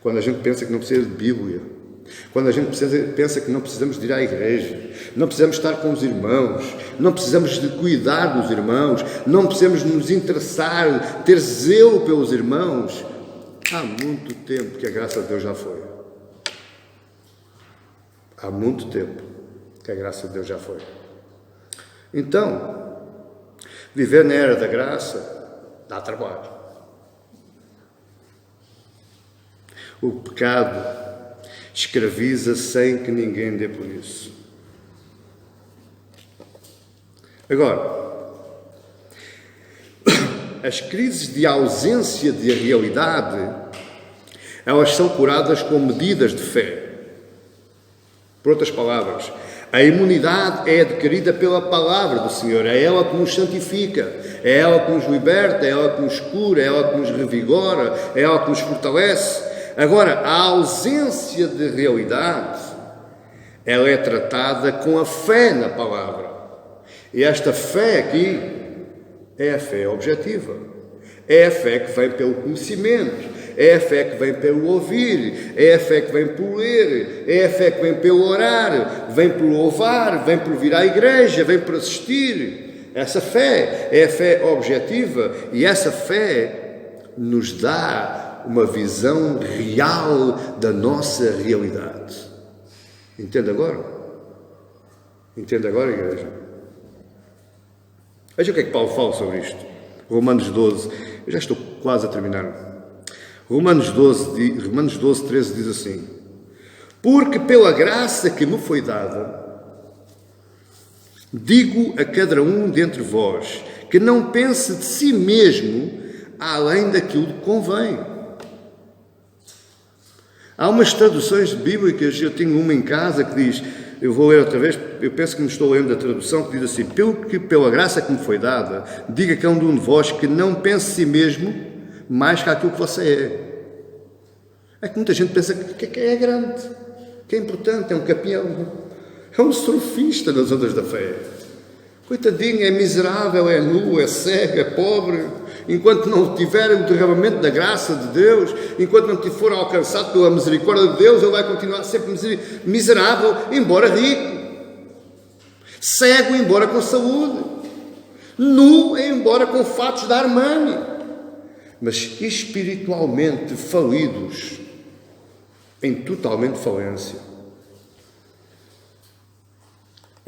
quando a gente pensa que não precisa de Bíblia, quando a gente pensa que não precisamos de ir à igreja, não precisamos estar com os irmãos, não precisamos de cuidar dos irmãos, não precisamos nos interessar, ter zelo pelos irmãos, há muito tempo que a graça de Deus já foi. Há muito tempo que a graça de Deus já foi. Então, viver na era da graça dá trabalho. O pecado escraviza sem que ninguém dê por isso. Agora, as crises de ausência de realidade, elas são curadas com medidas de fé. Por outras palavras, a imunidade é adquirida pela palavra do Senhor, é ela que nos santifica, é ela que nos liberta, é ela que nos cura, é ela que nos revigora, é ela que nos fortalece. Agora, a ausência de realidade, ela é tratada com a fé na palavra. E esta fé aqui é a fé objetiva. É a fé que vem pelo conhecimento, é a fé que vem pelo ouvir, é a fé que vem por ler, é a fé que vem pelo orar, vem por louvar, vem por vir à igreja, vem por assistir. Essa fé é a fé objetiva, e essa fé nos dá uma visão real da nossa realidade. Entende agora? Entende agora, igreja? Veja o que é que Paulo fala sobre isto. Romanos 12, eu já estou quase a terminar. Romanos 12, 13 diz assim: porque pela graça que me foi dada, digo a cada um dentre vós, que não pense de si mesmo além daquilo que convém. Há umas traduções bíblicas, eu tenho uma em casa que diz, eu vou ler outra vez, eu penso que me estou lendo da tradução, que diz assim: pela graça que me foi dada, diga a cada um de vós que não pense de si mesmo mais que aquilo que você é. É que muita gente pensa que é grande, que é importante, é um campeão, é um surfista nas ondas da fé. Coitadinho, é miserável, é nu, é cego, é pobre. Enquanto não tiver o derramamento da graça de Deus, enquanto não for alcançado pela misericórdia de Deus, ele vai continuar sempre miserável, embora rico. Cego, embora com saúde. Nu, embora com fatos da Armani. mas espiritualmente falidos, em totalmente falência.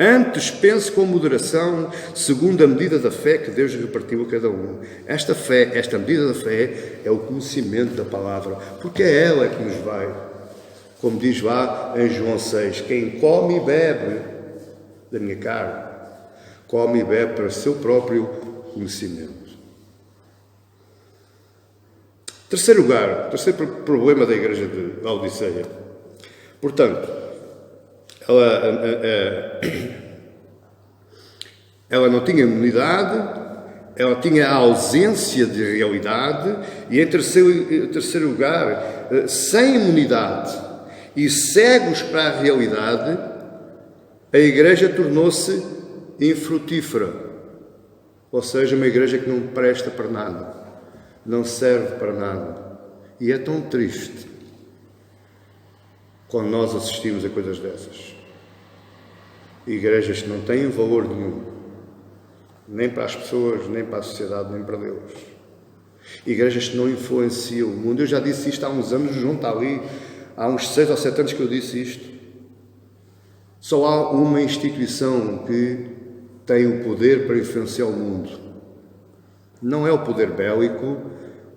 Antes pense com moderação, segundo a medida da fé que Deus repartiu a cada um. Esta fé, esta medida da fé, é o conhecimento da palavra, porque é ela que nos vai. Como diz lá em João 6, quem come e bebe da minha carne, come e bebe para o seu próprio conhecimento. Terceiro lugar, terceiro problema da igreja de Laodiceia. Portanto, ela não tinha imunidade, ela tinha a ausência de realidade e, em terceiro lugar, sem imunidade e cegos para a realidade, a igreja tornou-se infrutífera, ou seja, uma igreja que não presta para nada, não serve para nada. E é tão triste quando nós assistimos a coisas dessas. Igrejas que não têm valor nenhum, nem para as pessoas, nem para a sociedade, nem para Deus. Igrejas que não influenciam o mundo. Eu já disse isto há uns anos, o João está ali, há uns 6 ou 7 anos que eu disse isto. Só há uma instituição que tem o poder para influenciar o mundo. Não é o poder bélico,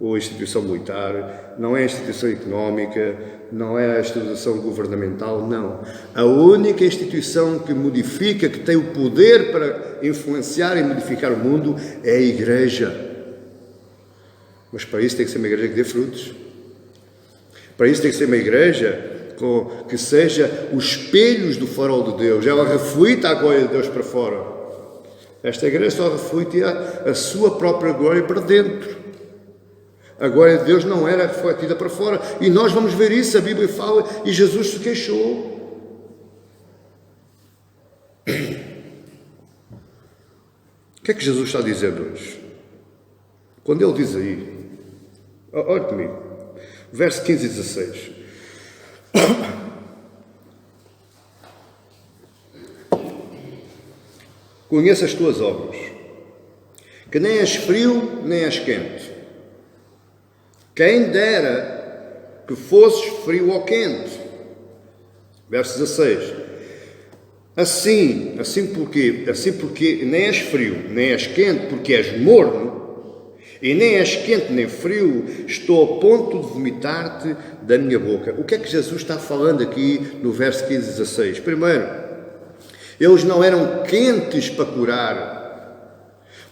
ou a instituição militar, não é a instituição económica, não é a instituição governamental, não. A única instituição que modifica, que tem o poder para influenciar e modificar o mundo é a igreja. Mas para isso tem que ser uma igreja que dê frutos. Para isso tem que ser uma igreja que seja os espelhos do farol de Deus. Ela reflita a glória de Deus para fora. Esta igreja só reflete a sua própria glória para dentro. A glória de Deus não era refletida para fora. E nós vamos ver isso, a Bíblia fala, e Jesus se queixou. O que é que Jesus está dizendo hoje? Quando ele diz aí, olha comigo, verso 15 e 16. Conheço as tuas obras, que nem és frio, nem és quente. Quem dera que fosses frio ou quente. Verso 16. Assim porquê? Assim porque nem és frio, nem és quente, porque és morno, e nem és quente nem frio, estou a ponto de vomitar-te da minha boca. O que é que Jesus está falando aqui no verso 15 e 16? Primeiro, eles não eram quentes para curar,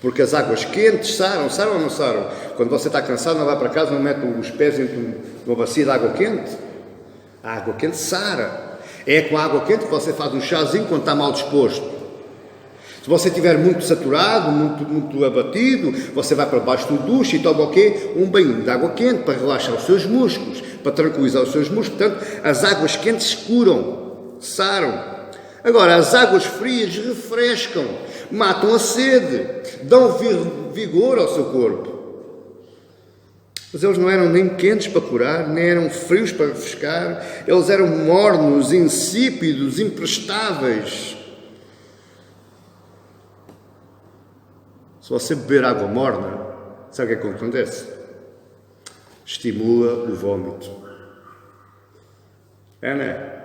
porque as águas quentes saram ou não saram? Quando você está cansado, não vai para casa, não mete os pés dentro de uma bacia de água quente? A água quente sara. É com a água quente que você faz um chazinho quando está mal disposto. Se você estiver muito saturado, muito abatido, você vai para baixo do duche e toma o quê? Um banho de água quente para relaxar os seus músculos, para tranquilizar os seus músculos. Portanto, as águas quentes curam, saram. Agora, as águas frias refrescam, matam a sede, dão vigor ao seu corpo. Mas eles não eram nem quentes para curar, nem eram frios para refrescar. Eles eram mornos, insípidos, imprestáveis. Se você beber água morna, sabe o que é que acontece? Estimula o vômito. Não é?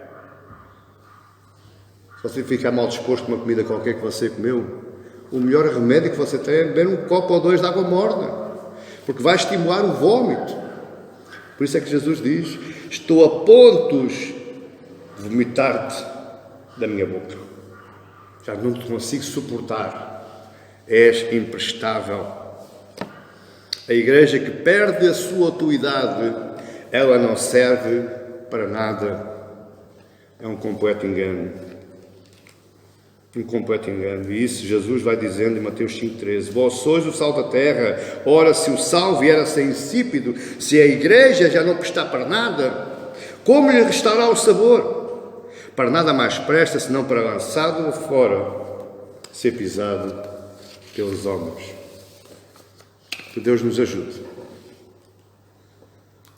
Se você ficar mal disposto com uma comida qualquer que você comeu, o melhor remédio que você tem é beber um copo ou dois de água morna, porque vai estimular o vômito. Por isso é que Jesus diz: estou a pontos de vomitar-te da minha boca. Já não te consigo suportar. És imprestável. A igreja que perde a sua autoridade, ela não serve para nada. É um completo engano. Um completo engano. E isso Jesus vai dizendo em Mateus 5,13: vós sois o sal da terra. Ora, se o sal vier a ser insípido, se a igreja já não prestar para nada, como lhe restará o sabor? Para nada mais presta, senão para lançado fora, ser pisado pelos homens. Que Deus nos ajude.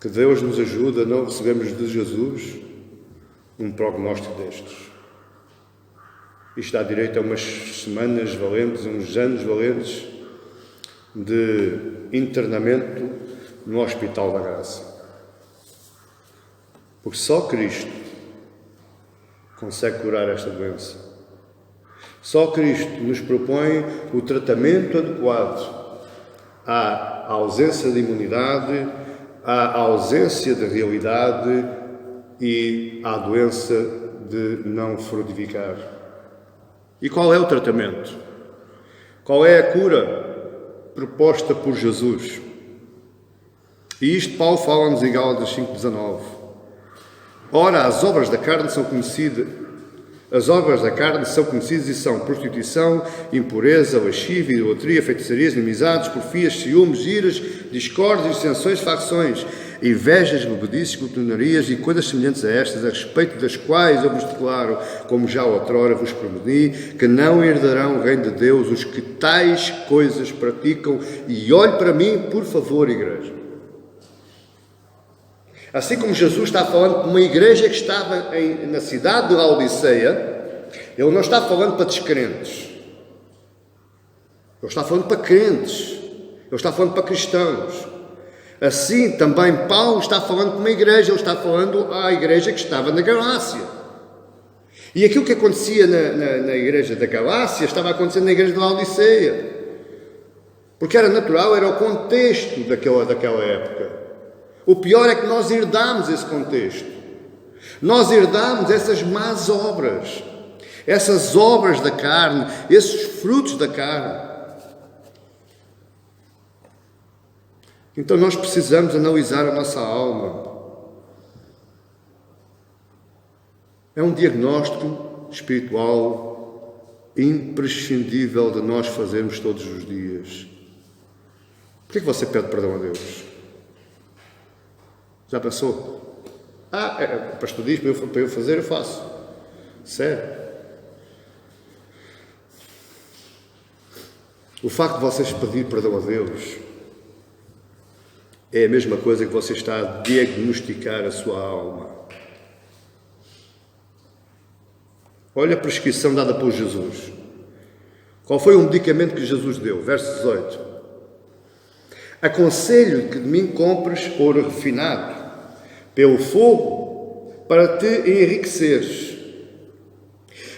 Que Deus nos ajude a não recebermos de Jesus um prognóstico destes. Isto dá direito a umas semanas valentes, uns anos valentes de internamento no Hospital da Graça. Porque só Cristo consegue curar esta doença. Só Cristo nos propõe o tratamento adequado à ausência de imunidade, à ausência de realidade e à doença de não frutificar. E qual é o tratamento? Qual é a cura proposta por Jesus? E isto Paulo fala-nos em Gálatas 5,19. Ora, as obras da carne são conhecidas e são prostituição, impureza, lascívia, idolatria, feitiçarias, inimizades, porfias, ciúmes, iras, discórdias, dissensões, facções, invejas, bebedices, glutonarias e coisas semelhantes a estas, a respeito das quais eu vos declaro, como já outrora vos prometi, que não herdarão o reino de Deus os que tais coisas praticam. E olhe para mim, por favor, igreja. Assim como Jesus está falando para uma igreja que estava na cidade de Laodiceia, ele não está falando para descrentes. Ele está falando para crentes. Ele está falando para cristãos. Assim, também Paulo está falando para uma igreja. Ele está falando à igreja que estava na Galácia. E aquilo que acontecia na igreja da Galácia estava acontecendo na igreja de Laodiceia. Porque era natural, era o contexto daquela época. O pior é que nós herdámos esse contexto. Nós herdámos essas más obras. Essas obras da carne, esses frutos da carne. Então nós precisamos analisar a nossa alma. É um diagnóstico espiritual imprescindível de nós fazermos todos os dias. Por que você pede perdão a Deus? Já pensou? O pastor diz para eu fazer, eu faço. Sério? O facto de vocês pedir perdão a Deus é a mesma coisa que você está a diagnosticar a sua alma. Olha a prescrição dada por Jesus. Qual foi o medicamento que Jesus deu? Verso 18. Aconselho que de mim compres ouro refinado, pelo fogo, para te enriqueceres,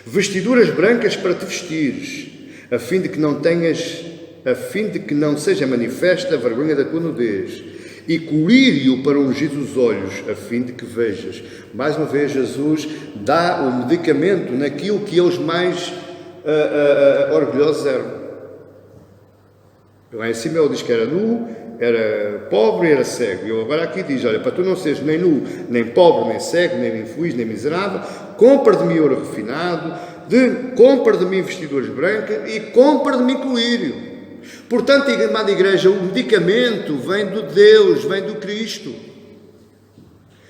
vestiduras brancas para te vestires, a fim de que não seja manifesta a vergonha da tua nudez, e colírio para ungir os olhos, a fim de que vejas. Mais uma vez, Jesus dá o medicamento naquilo que eles mais orgulhosos eram. Lá em cima ele diz que era nu, era pobre e era cego. E ele agora aqui diz, olha, para tu não seres nem nu, nem pobre, nem cego, nem infeliz, nem miserável, compra de mim ouro refinado, compra de mim vestiduras brancas e compra de mim colírio. Portanto, amada igreja, o medicamento vem do Deus, vem do Cristo.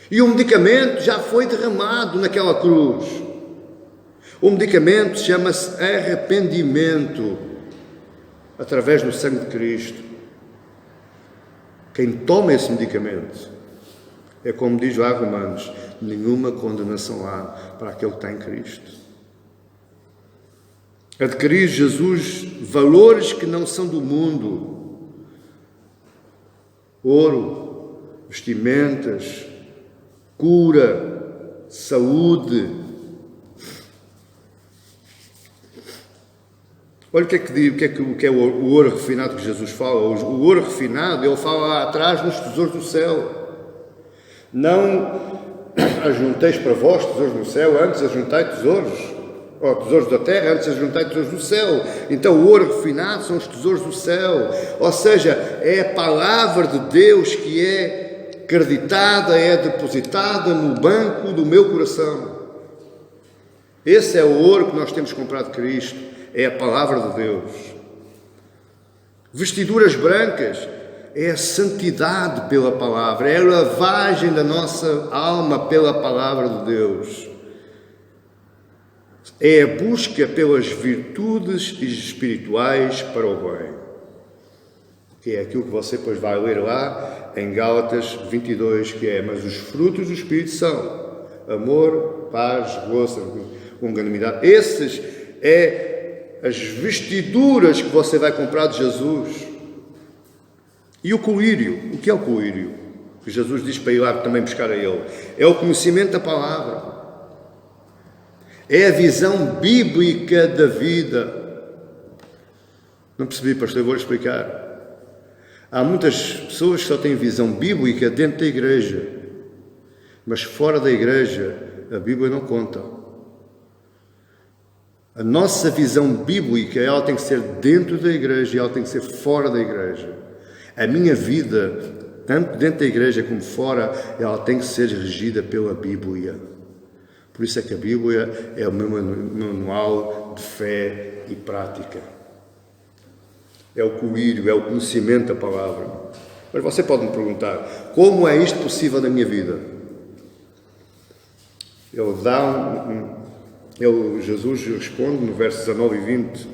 E o medicamento já foi derramado naquela cruz. O medicamento chama-se arrependimento, através do sangue de Cristo. Quem toma esse medicamento é, como diz lá Romanos, nenhuma condenação há para aquele que está em Cristo. Adquirir Jesus valores que não são do mundo, ouro, vestimentas, cura, saúde. Olha o que é o ouro refinado que Jesus fala. O ouro refinado, ele fala lá atrás nos tesouros do céu. Não ajunteis para vós tesouros no céu, antes ajuntai tesouros da terra, antes ajuntai tesouros do céu. Então o ouro refinado são os tesouros do céu. Ou seja, é a palavra de Deus que é acreditada, é depositada no banco do meu coração. Esse é o ouro que nós temos comprado de Cristo. É a palavra de Deus. Vestiduras brancas é a santidade pela palavra, é a lavagem da nossa alma pela palavra de Deus. É a busca pelas virtudes espirituais para o bem. Que é aquilo que você depois vai ler lá em Gálatas 22, que é, mas os frutos do Espírito são amor, paz, gozo, longanimidade. Esses as vestiduras que você vai comprar de Jesus. E o colírio, o que é o colírio? Que Jesus diz para ir lá também buscar a ele. É o conhecimento da palavra. É a visão bíblica da vida. Não percebi, pastor, eu vou-lhe explicar. Há muitas pessoas que só têm visão bíblica dentro da igreja, mas fora da igreja a Bíblia não conta. A nossa visão bíblica, ela tem que ser dentro da igreja e ela tem que ser fora da igreja. A minha vida, tanto dentro da igreja como fora, ela tem que ser regida pela Bíblia. Por isso é que a Bíblia é o meu manual de fé e prática. É o colírio, é o conhecimento da palavra. Mas você pode me perguntar, como é isto possível na minha vida? Jesus responde no verso 19 e 20.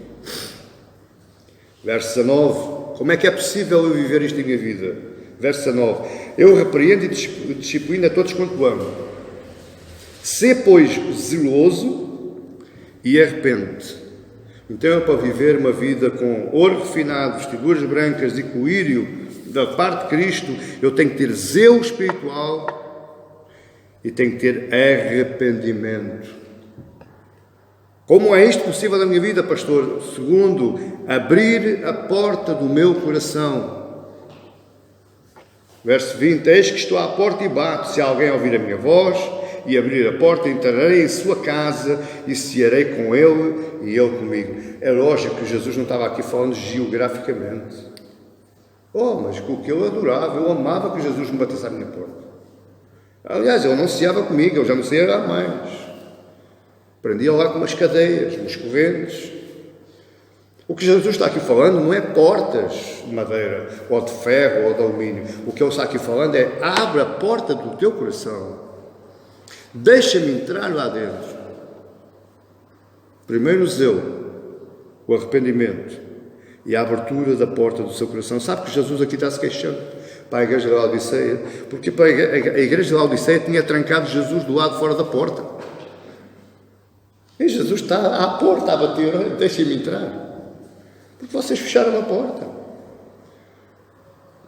Verso 19, como é que é possível eu viver isto em minha vida? Verso 19, eu repreendo e disciplino a todos quanto amo. Sê, pois, zeloso e arrepende-te. Então, para viver uma vida com ouro refinado, vestiduras brancas e colírio da parte de Cristo, eu tenho que ter zelo espiritual e tenho que ter arrependimento. Como é isto possível na minha vida, pastor? Segundo, abrir a porta do meu coração. Verso 20, eis que estou à porta e bato, se alguém ouvir a minha voz e abrir a porta, entrarei em sua casa e cearei com ele e ele comigo. É lógico que Jesus não estava aqui falando geograficamente. Mas o que eu adorava, eu amava que Jesus me batesse à minha porta. Aliás, ele não ceava comigo, eu já não ceava mais. Prendia lá com umas cadeias, umas correntes. O que Jesus está aqui falando não é portas de madeira, ou de ferro, ou de alumínio. O que ele está aqui falando é, abre a porta do teu coração. Deixa-me entrar lá dentro. Primeiro o zelo, o arrependimento e a abertura da porta do seu coração. Sabe que Jesus aqui está se queixando para a igreja de Laodiceia? Porque para a igreja de Laodiceia tinha trancado Jesus do lado fora da porta. E Jesus está à porta a bater, deixem-me entrar. Porque vocês fecharam a porta.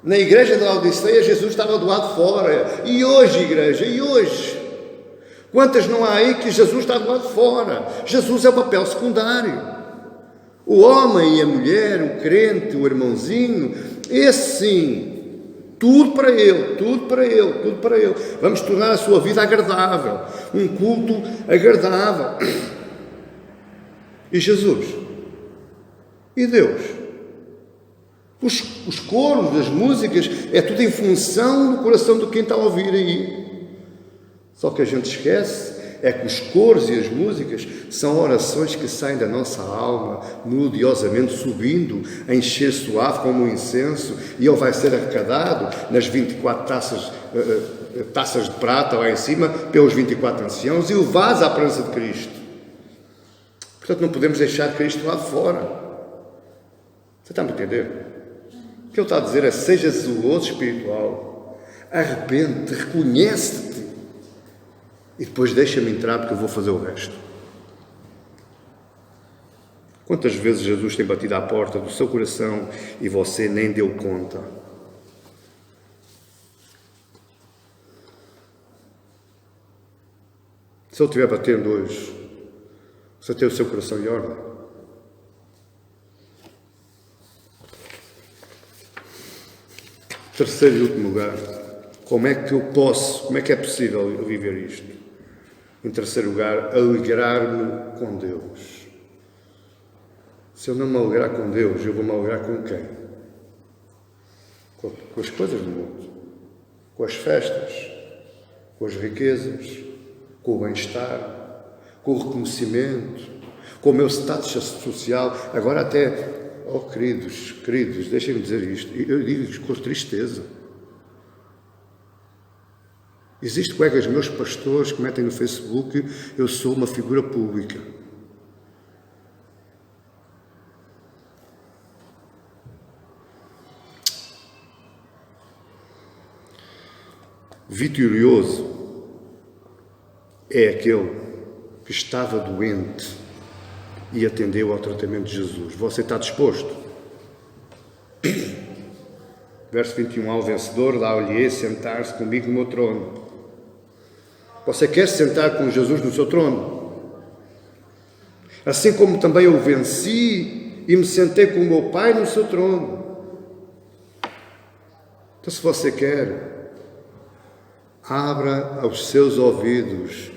Na igreja de Laodiceia, Jesus estava do lado fora. E hoje, igreja, e hoje? Quantas não há aí que Jesus está do lado fora? Jesus é o papel secundário. O homem e a mulher, o crente, o irmãozinho, esse sim, tudo para ele, tudo para ele, tudo para ele. Vamos tornar a sua vida agradável, um culto agradável. E Jesus? E Deus? Os coros, as músicas, é tudo em função do coração de quem está a ouvir aí. Só que a gente esquece é que os coros e as músicas são orações que saem da nossa alma, melodiosamente subindo, a encher suave como um incenso, e ele vai ser arrecadado nas 24 taças de prata lá em cima, pelos 24 anciãos, e levados à presença de Cristo. Portanto, não podemos deixar Cristo lá fora. Você está a me entender? O que ele está a dizer é, seja zeloso espiritual, arrepende-te, reconhece-te, e depois deixa-me entrar porque eu vou fazer o resto. Quantas vezes Jesus tem batido à porta do seu coração e você nem deu conta? Se ele estiver batendo hoje, você tem o seu coração em ordem? Terceiro e último lugar, como é que é possível eu viver isto? Em terceiro lugar, alegrar-me com Deus. Se eu não me alegrar com Deus, eu vou me alegrar com quem? Com as coisas do mundo, com as festas, com as riquezas, com o bem-estar, com o reconhecimento, com o meu status social. Agora até, queridos, deixem-me dizer isto, eu digo isto com tristeza. Existem colegas meus pastores que metem no Facebook, eu sou uma figura pública. Vitorioso é aquele que estava doente e atendeu ao tratamento de Jesus. Você está disposto? Verso 21, ao vencedor dá-lhe sentar-se comigo no meu trono. Você quer se sentar com Jesus no seu trono? Assim como também eu venci e me sentei com o meu Pai no seu trono. Então, se você quer, abra os seus ouvidos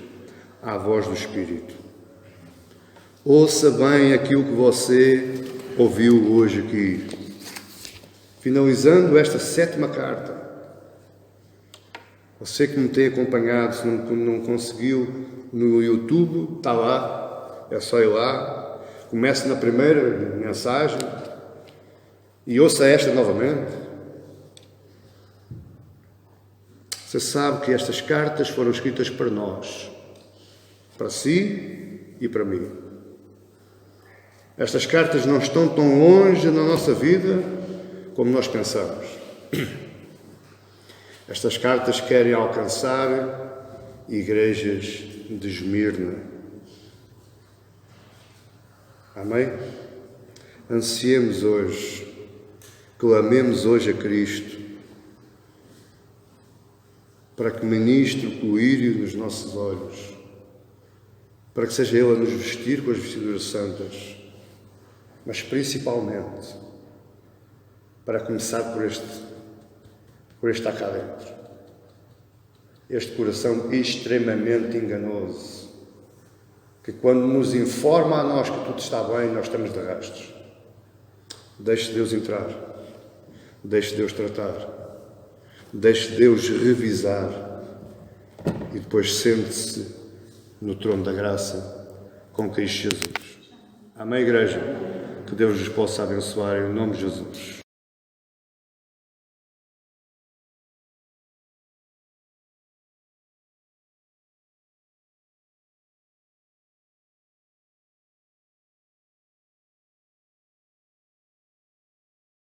à voz do Espírito. Ouça bem aquilo que você ouviu hoje aqui. Finalizando esta 7ª carta, você que me tem acompanhado, se não conseguiu no YouTube, está lá, é só ir lá, comece na primeira mensagem e ouça esta novamente. Você sabe que estas cartas foram escritas para nós, para si e para mim. Estas cartas não estão tão longe na nossa vida como nós pensamos. Estas cartas querem alcançar igrejas de Esmirna. Amém? Ansiemos hoje, clamemos hoje a Cristo, para que ministre o colírio nos nossos olhos, para que seja Ele a nos vestir com as vestiduras santas, mas principalmente para começar por este está cá dentro. Este coração extremamente enganoso, que quando nos informa a nós que tudo está bem, nós estamos de rastros. Deixe Deus entrar, deixe Deus tratar, deixe Deus revisar e depois sente-se no trono da graça com Cristo Jesus. Amém, igreja? Que Deus nos possa abençoar em nome de Jesus.